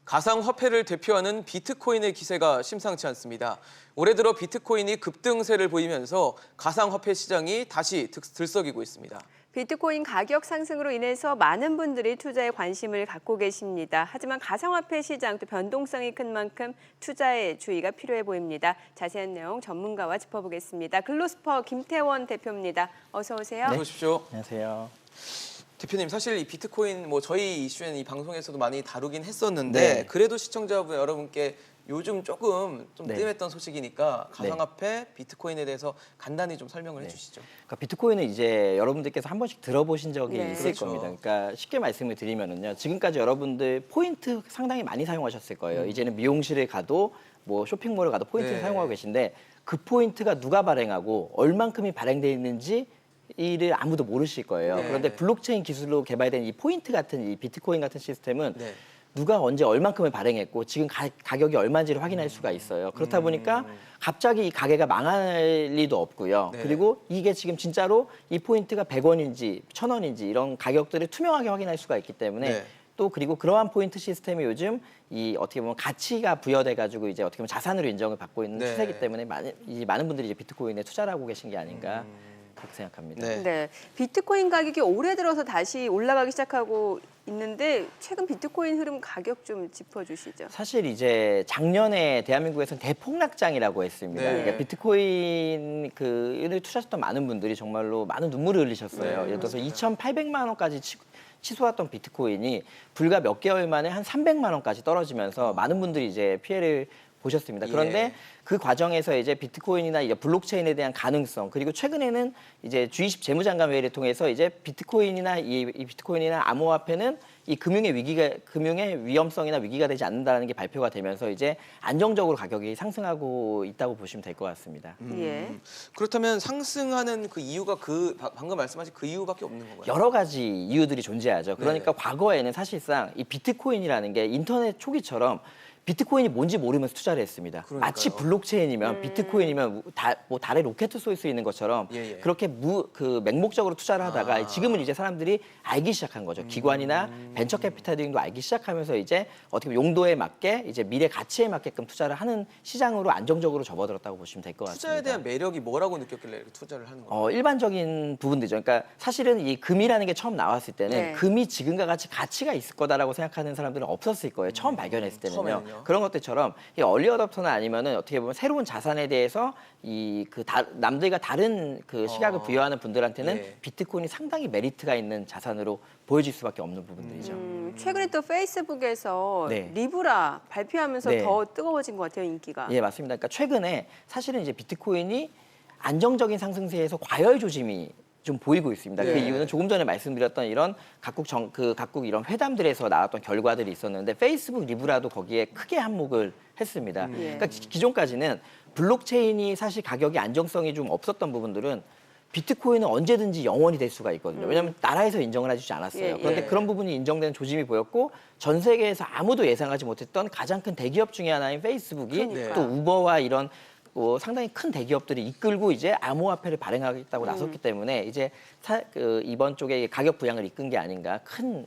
가상화폐를 대표하는 비트코인의 기세가 심상치 않습니다. 올해 들어 비트코인이 급등세를 보이면서 가상화폐 시장이 다시 들썩이고 있습니다. 비트코인 가격 상승으로 인해서 많은 분들이 투자에 관심을 갖고 계십니다. 하지만 가상화폐 시장 또 변동성이 큰 만큼 투자에 주의가 필요해 보입니다. 자세한 내용 전문가와 짚어보겠습니다. 글로스퍼 김태원 대표입니다. 어서 오세요. 어서 오십시오. 안녕하세요. 대표님, 사실 이 비트코인 저희 이슈는 이 방송에서도 많이 다루긴 했었는데 네. 그래도 시청자분 여러분께 요즘 조금 좀 네. 뜸했던 소식이니까 가상화폐, 비트코인에 대해서 간단히 좀 설명을 해주시죠. 그러니까 비트코인은 이제 여러분들께서 한 번씩 들어보신 적이 네. 있을 그렇죠. 겁니다. 그러니까 쉽게 말씀을 드리면은요. 지금까지 여러분들 포인트 상당히 많이 사용하셨을 거예요. 이제는 미용실에 가도 뭐 쇼핑몰에 가도 포인트를 네. 사용하고 계신데 그 포인트가 누가 발행하고 얼만큼이 발행돼 있는지 이를 아무도 모르실 거예요. 네. 그런데 블록체인 기술로 개발된 이 포인트 같은 이 비트코인 같은 시스템은 네. 누가 언제 얼만큼을 발행했고 지금 가격이 얼마인지를 확인할 수가 있어요. 그렇다 보니까 갑자기 이 가게가 망할 리도 없고요. 네. 그리고 이게 지금 진짜로 이 포인트가 100원인지 1000원인지 이런 가격들을 투명하게 확인할 수가 있기 때문에 네. 또 그리고 그러한 포인트 시스템이 요즘 이 어떻게 보면 가치가 부여돼 가지고 이제 어떻게 보면 자산으로 인정을 받고 있는 네. 추세이기 때문에 많은 분들이 이제 비트코인에 투자를 하고 계신 게 아닌가 그렇게 생각합니다. 네. 네, 비트코인 가격이 올해 들어서 다시 올라가기 시작하고 있는데 최근 비트코인 흐름 가격 좀 짚어주시죠. 사실 이제 작년에 대한민국에서는 대폭락장이라고 했습니다. 네. 그러니까 비트코인 그를 투자하셨던 많은 분들이 정말로 많은 눈물을 흘리셨어요. 네, 예를 들어서 2,800만 원까지 치솟았던 비트코인이 불과 몇 개월 만에 한 300만 원까지 떨어지면서 많은 분들이 이제 피해를 보셨습니다. 그런데 예. 그 과정에서 이제 비트코인이나 이제 블록체인에 대한 가능성 그리고 최근에는 이제 G20 재무장관 회의를 통해서 이제 비트코인이나 이 비트코인이나 암호화폐는 이 금융의 위험성이나 위기가 되지 않는다는 게 발표가 되면서 이제 안정적으로 가격이 상승하고 있다고 보시면 될 것 같습니다. 예. 그렇다면 상승하는 그 이유가 방금 말씀하신 그 이유밖에 없는 건가요? 여러 가지 이유들이 존재하죠. 그러니까 네. 과거에는 사실상 이 비트코인이라는 게 인터넷 초기처럼 비트코인이 뭔지 모르면서 투자를 했습니다. 그러니까요. 마치 블록체인이면 비트코인이면 달에 로켓 쏠 수 있는 것처럼 예, 예. 그렇게 맹목적으로 투자를 하다가 아. 지금은 이제 사람들이 알기 시작한 거죠. 기관이나 벤처 캐피탈링도 알기 시작하면서 이제 어떻게 보면 용도에 맞게 이제 미래 가치에 맞게끔 투자를 하는 시장으로 안정적으로 접어들었다고 보시면 될 것 같습니다. 투자에 대한 매력이 뭐라고 느꼈길래 이렇게 투자를 하는 건가요? 일반적인 부분들이죠. 그러니까 사실은 이 금이라는 게 처음 나왔을 때는 네. 금이 지금과 같이 가치가 있을 거다라고 생각하는 사람들은 없었을 거예요. 처음 발견했을 때는요. 처음에는요? 그런 것들처럼 이 얼리 어댑터나 아니면은 어떻게 보면 새로운 자산에 대해서 남들과 다른 그 시각을 부여하는 분들한테는 예. 비트코인이 상당히 메리트가 있는 자산으로 보여질 수밖에 없는 부분들이죠. 최근에 또 페이스북에서 네. 리브라 발표하면서 네. 더 뜨거워진 것 같아요, 인기가. 예, 맞습니다. 그러니까 최근에 사실은 이제 비트코인이 안정적인 상승세에서 과열 조짐이 좀 보이고 있습니다. 그 네. 이유는 조금 전에 말씀드렸던 이런 각국 이런 회담들에서 나왔던 결과들이 있었는데 페이스북 리브라도 거기에 크게 한몫을 했습니다. 그러니까 기존까지는 블록체인이 사실 가격이 안정성이 좀 없었던 부분들은 비트코인은 언제든지 영원히 될 수가 있거든요. 왜냐하면 나라에서 인정을 해주지 않았어요. 예, 그런데 예. 그런 부분이 인정되는 조짐이 보였고 전 세계에서 아무도 예상하지 못했던 가장 큰 대기업 중에 하나인 페이스북이 그러니까. 또 우버와 이런 상당히 큰 대기업들이 이끌고 이제 암호화폐를 발행하겠다고 나섰기 때문에 이제 이번 쪽에 가격 부양을 이끈 게 아닌가 큰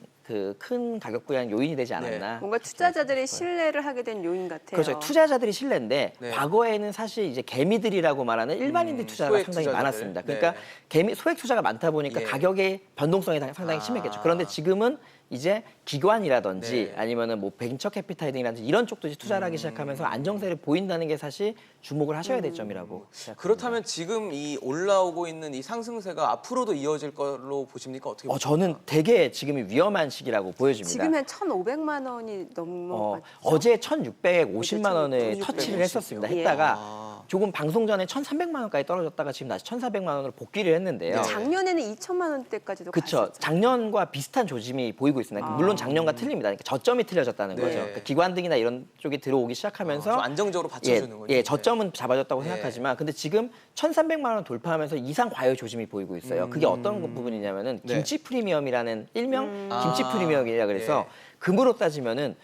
가격 부양 요인이 되지 않았나. 뭔가 투자자들이 신뢰를 하게 된 요인 같아요. 그렇죠. 투자자들이 신뢰인데 네. 과거에는 사실 이제 개미들이라고 말하는 일반인들 투자가 소액 상당히 투자자들. 많았습니다. 네. 그러니까 소액 투자가 많다 보니까 예. 가격의 변동성이 상당히 심했겠죠. 그런데 지금은 이제 기관이라든지 네. 아니면은 뭐 벤처 캐피탈이라든지 이런 쪽도 이제 투자를 하기 시작하면서 안정세를 보인다는 게 사실 주목을 하셔야 될 점이라고 생각합니다. 그렇다면 지금 이 올라오고 있는 이 상승세가 앞으로도 이어질 걸로 보십니까? 어떻게 보십니까? 저는 되게 지금이 위험한 시기라고 보여집니다. 지금 한 1,500만 원이 넘어. 어제 1,650만 원을 1650. 터치를 했었습니다. 예. 했다가 조금 방송 전에 1,300만 원까지 떨어졌다가 지금 다시 1,400만 원으로 복귀를 했는데요. 네. 작년에는 2천만 원대까지도 그렇죠. 갔었죠. 작년과 비슷한 조짐이 보이고 있습니다. 물론 작년과 틀립니다. 그러니까 저점이 틀려졌다는 네. 거죠. 그러니까 기관 등이나 이런 쪽이 들어오기 시작하면서 좀 안정적으로 받쳐주는군요. 예, 저점은 잡아줬다고 네. 생각하지만 근데 지금 1,300만 원 돌파하면서 이상 과열 조짐이 보이고 있어요. 그게 어떤 부분이냐면은 네. 김치 프리미엄이라는 일명 김치 아, 프리미엄이라 그래서 금으로 따지면은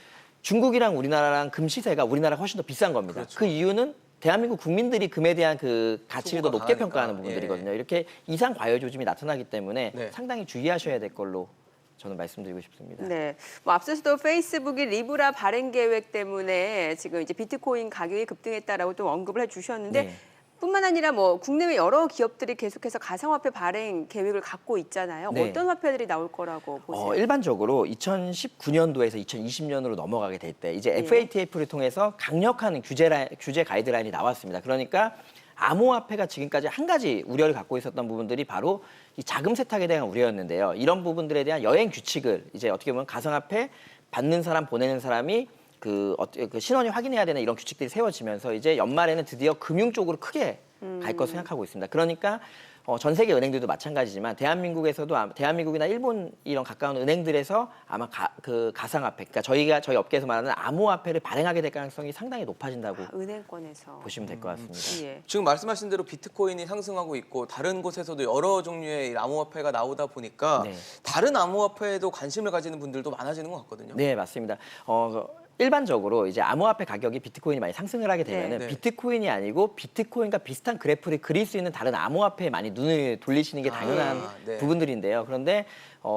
중국이랑 우리나라랑 금 시세가 우리나라가 훨씬 더 비싼 겁니다. 그렇죠. 그 이유는 대한민국 국민들이 금에 대한 그 가치를 더 소구가 높게 강하니까. 평가하는 부분들이거든요. 이렇게 이상 과열 조짐이 나타나기 때문에 네. 상당히 주의하셔야 될 걸로 저는 말씀드리고 싶습니다. 네, 뭐 앞서서도 페이스북이 리브라 발행 계획 때문에 지금 이제 비트코인 가격이 급등했다라고 또 언급을 해주셨는데. 네. 뿐만 아니라 뭐 국내외 여러 기업들이 계속해서 가상화폐 발행 계획을 갖고 있잖아요. 네. 어떤 화폐들이 나올 거라고 보세요? 일반적으로 2019년도에서 2020년으로 넘어가게 될 때 이제 FATF를 통해서 강력한 규제 가이드라인이 나왔습니다. 그러니까 암호화폐가 지금까지 한 가지 우려를 갖고 있었던 부분들이 바로 이 자금 세탁에 대한 우려였는데요. 이런 부분들에 대한 여행 규칙을 이제 어떻게 보면 가상화폐 받는 사람 보내는 사람이 그 신원이 확인해야 되는 이런 규칙들이 세워지면서 이제 연말에는 드디어 금융 쪽으로 크게 갈 것으로 생각하고 있습니다. 그러니까 전 세계 은행들도 마찬가지지만 대한민국이나 일본 이런 가까운 은행들에서 아마 그 가상화폐, 그러니까 저희 업계에서 말하는 암호화폐를 발행하게 될 가능성이 상당히 높아진다고 은행권에서 보시면 될 것 같습니다. 예. 지금 말씀하신 대로 비트코인이 상승하고 있고 다른 곳에서도 여러 종류의 이 암호화폐가 나오다 보니까 네. 다른 암호화폐에도 관심을 가지는 분들도 많아지는 것 같거든요. 네, 맞습니다. 일반적으로 이제 암호화폐 가격이 비트코인이 많이 상승을 하게 되면은 네. 비트코인이 아니고 비트코인과 비슷한 그래프를 그릴 수 있는 다른 암호화폐에 많이 눈을 돌리시는 게 당연한 네. 부분들인데요. 그런데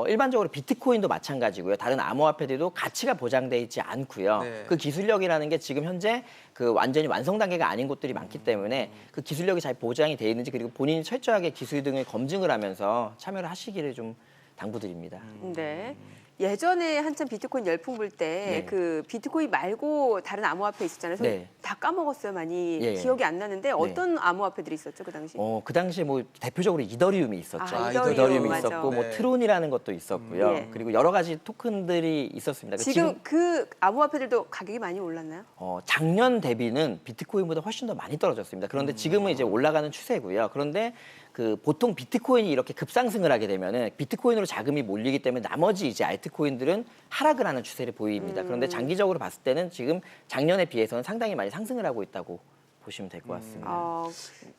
일반적으로 비트코인도 마찬가지고요. 다른 암호화폐들도 가치가 보장돼 있지 않고요. 네. 그 기술력이라는 게 지금 현재 그 완전히 완성 단계가 아닌 곳들이 많기 때문에 그 기술력이 잘 보장이 돼 있는지 그리고 본인이 철저하게 기술 등을 검증을 하면서 참여를 하시기를 좀 당부드립니다. 네. 예전에 한참 비트코인 열풍 불 때 네. 그 비트코인 말고 다른 암호화폐 있었잖아요. 그래서 네. 다 까먹었어요. 많이 예. 기억이 안 나는데 어떤 암호화폐들이 있었죠 그 당시? 그 당시에 뭐 대표적으로 이더리움이 있었죠. 아, 이더리움이 맞아. 있었고 뭐 네. 트론이라는 것도 있었고요. 예. 그리고 여러 가지 토큰들이 있었습니다. 지금 그 암호화폐들도 가격이 많이 올랐나요? 작년 대비는 비트코인보다 훨씬 더 많이 떨어졌습니다. 그런데 지금은 이제 올라가는 추세고요. 그런데 그 보통 비트코인이 이렇게 급상승을 하게 되면은 비트코인으로 자금이 몰리기 때문에 나머지 이제 알트코인들은 하락을 하는 추세를 보입니다. 그런데 장기적으로 봤을 때는 지금 작년에 비해서는 상당히 많이 상승을 하고 있다고 보시면 될 것 같습니다.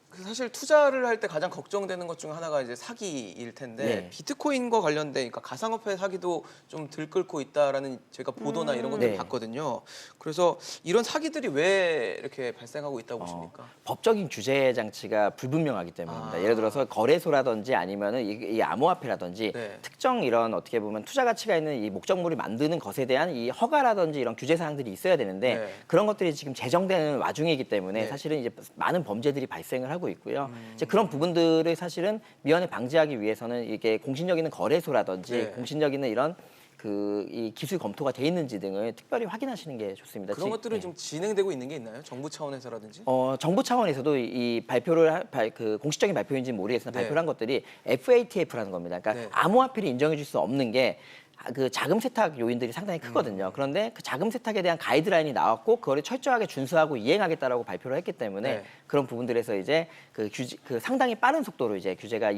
그 사실 투자를 할 때 가장 걱정되는 것 중 하나가 이제 사기일 텐데 네. 비트코인과 관련된 그러니까 가상화폐 사기도 좀 들끓고 있다라는 제가 보도나 이런 것들 네. 봤거든요. 그래서 이런 사기들이 왜 이렇게 발생하고 있다고 보십니까? 법적인 규제 장치가 불분명하기 때문입니다. 아. 예를 들어서 거래소라든지 아니면은 이 암호화폐라든지 네. 특정 이런 어떻게 보면 투자 가치가 있는 이 목적물을 만드는 것에 대한 이 허가라든지 이런 규제 사항들이 있어야 되는데 네. 그런 것들이 지금 제정되는 와중이기 때문에 네. 사실은 이제 많은 범죄들이 발생을 하고 있고요. 이제 그런 부분들을 사실은 미연에 방지하기 위해서는 이게 공신력 있는 거래소라든지 네. 공신력 있는 이런 이 기술 검토가 돼 있는지 등을 특별히 확인하시는 게 좋습니다. 그런 것들은 좀 진행되고 있는 게 있나요? 정부 차원에서라든지? 정부 차원에서도 이 발표를 그 공식적인 발표인지는 모르겠으나 네. 발표를 한 것들이 FATF라는 겁니다. 그러니까 네. 암호화폐를 인정해 줄 수 없는 게 그 자금 세탁 요인들이 상당히 크거든요. 그런데 그 자금 세탁에 대한 가이드라인이 나왔고 그거를 철저하게 준수하고 이행하겠다라고 발표를 했기 때문에 네. 그런 부분들에서 이제 그 상당히 빠른 속도로 이제 규제가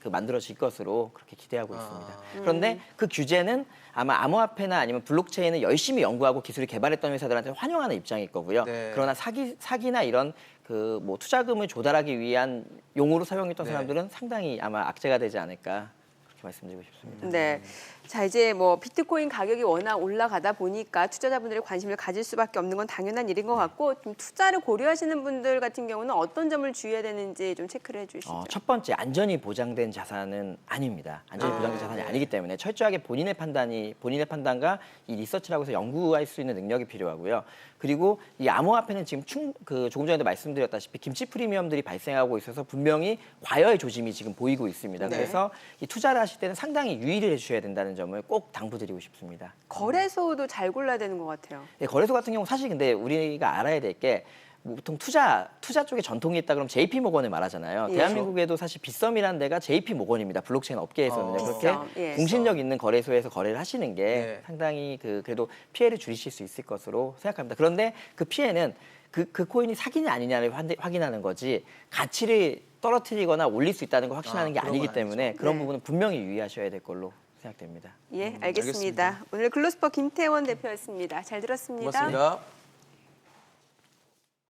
만들어질 것으로 그렇게 기대하고 있습니다. 그런데 그 규제는 아마 암호화폐나 아니면 블록체인을 열심히 연구하고 기술을 개발했던 회사들한테 환영하는 입장일 거고요. 네. 그러나 사기나 이런 그 뭐 투자금을 조달하기 위한 용으로 사용했던 네. 사람들은 상당히 아마 악재가 되지 않을까 그렇게 말씀드리고 싶습니다. 네. 자, 이제 뭐 비트코인 가격이 워낙 올라가다 보니까 투자자분들이 관심을 가질 수밖에 없는 건 당연한 일인 것 같고 좀 투자를 고려하시는 분들 같은 경우는 어떤 점을 주의해야 되는지 좀 체크를 해주시죠. 첫 번째 안전이 보장된 자산은 아닙니다. 안전이 보장된 자산이 아니기 때문에 철저하게 본인의 판단과 이 리서치라고 해서 연구할 수 있는 능력이 필요하고요. 그리고 이 암호화폐는 지금 조금 전에도 말씀드렸다시피 김치 프리미엄들이 발생하고 있어서 분명히 과열 조짐이 지금 보이고 있습니다. 네. 그래서 이 투자를 하실 때는 상당히 유의를 해주셔야 된다는 점을 꼭 당부드리고 싶습니다. 거래소도 잘 골라야 되는 것 같아요. 예, 거래소 같은 경우 사실 근데 우리가 알아야 될 게 보통 투자 쪽에 전통이 있다 그러면 JP 모건을 말하잖아요. 예. 대한민국에도 사실 빗썸이라는 데가 JP 모건입니다. 블록체인 업계에서는요. 그렇게 빗썸, 예. 공신력 있는 거래소에서 거래를 하시는 게 네. 상당히 그래도 피해를 줄이실 수 있을 것으로 생각합니다. 그런데 그 피해는 그 코인이 사기냐 아니냐를 확인하는 거지 가치를 떨어뜨리거나 올릴 수 있다는 걸 확신하는 게 그런 아니기 건 때문에 아니죠. 그런 네. 부분은 분명히 유의하셔야 될 걸로 생각됩니다. 예, 알겠습니다. 오늘 글로스퍼 김태원 대표였습니다. 잘 들었습니다. 고맙습니다.